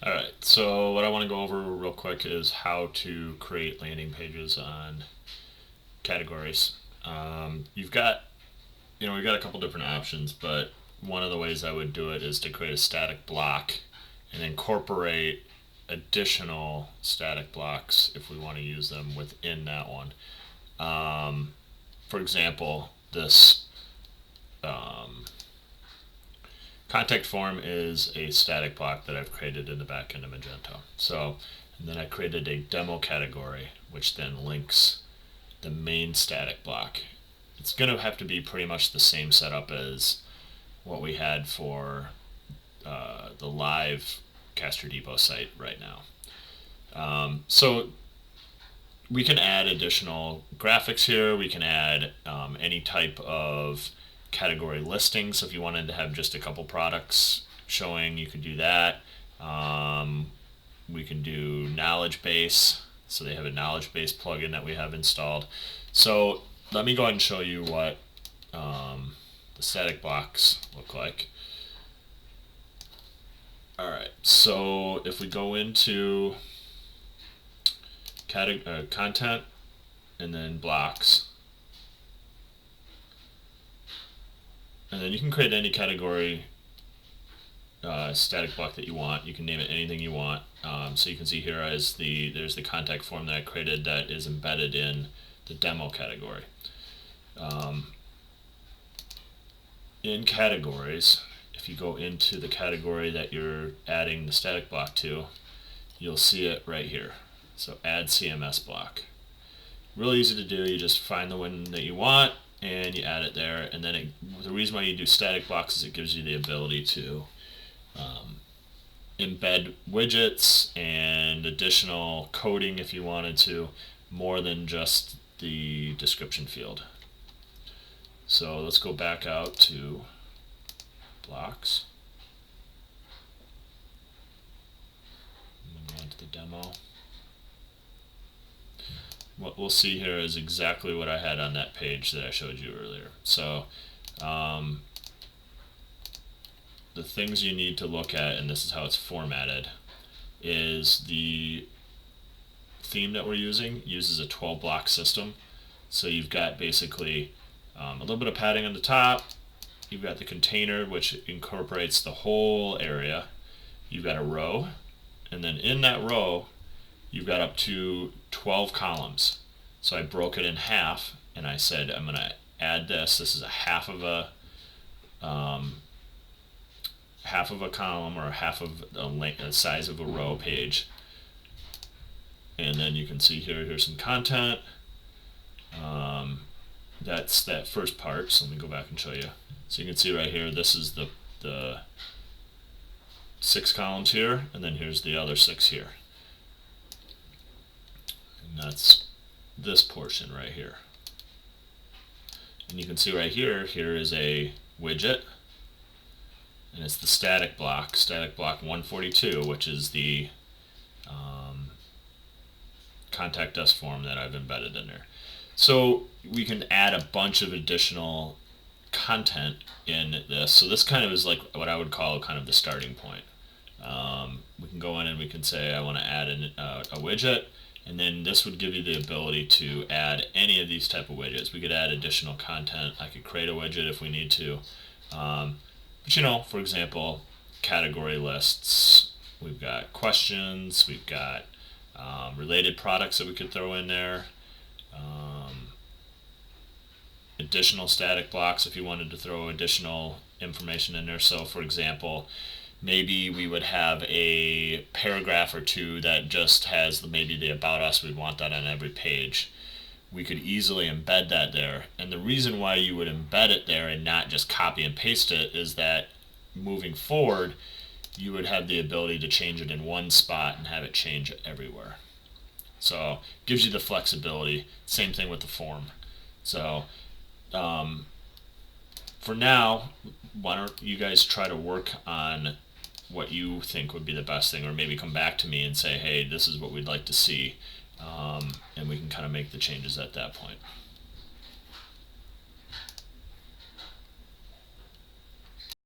Alright, so what I want to go over real quick is how to create landing pages on categories. You've got, we've got a couple different options, but one of the ways I would do it is to create a static block and incorporate additional static blocks if we want to use them within that one. For example, this contact form is a static block that I've created in the back end of Magento. And then I created a demo category, which then links the main static block. It's going to have to be pretty much the same setup as what we had for the live CasterDepot site right now. So we can add additional graphics here. We can add any type of category listing. So if you wanted to have just a couple products showing, you could do that. We can do knowledge base. So they have a knowledge base plugin that we have installed. So let me go ahead and show you what the static blocks look like. Alright, so if we go into content and then blocks, and then you can create any category static block that you want. You can name it anything you want. So you can see here there's the contact form that I created that is embedded in the demo category. In categories, if you go into the category that you're adding the static block to, you'll see it right here. So add CMS block. Really easy to do. You just find the one that you want and you add it there. And then the reason why you do static blocks is it gives you the ability to embed widgets and additional coding if you wanted to, more than just the description field. So let's go back out to blocks. Go into the demo. What we'll see here is exactly what I had on that page that I showed you earlier. So the things you need to look at, and this is how it's formatted, is the theme that we're using uses a 12 block system. So you've got basically a little bit of padding on the top. You've got the container, which incorporates the whole area. You've got a row, and then in that row you've got up to 12 columns. So I broke it in half and I said I'm going to add this. This is a half of a column, or half of the size of a row page. And then you can see here's some content. That's that first part. So let me go back and show you. So you can see right here, this is the 6 columns here, and then here's the other 6 here. And that's this portion right here. And you can see right here is a widget, and it's the static block 142, which is the contact us form that I've embedded in there. So we can add a bunch of additional content in this. So this kind of is like what I would call kind of the starting point. We can go in and we can say I want to add a widget, and then this would give you the ability to add any of these type of widgets. We could add additional content. I could create a widget if we need to. But for example, category lists. We've got questions. We've got related products that we could throw in there. Additional static blocks if you wanted to throw additional information in there. So for example, maybe we would have a paragraph or two that just has maybe the about us. We'd want that on every page. We could easily embed that there. And the reason why you would embed it there and not just copy and paste it is that moving forward, you would have the ability to change it in one spot and have it change everywhere. So it gives you the flexibility. Same thing with the form. So for now, why don't you guys try to work on what you think would be the best thing, or maybe come back to me and say, hey, this is what we'd like to see, and we can kind of make the changes at that point.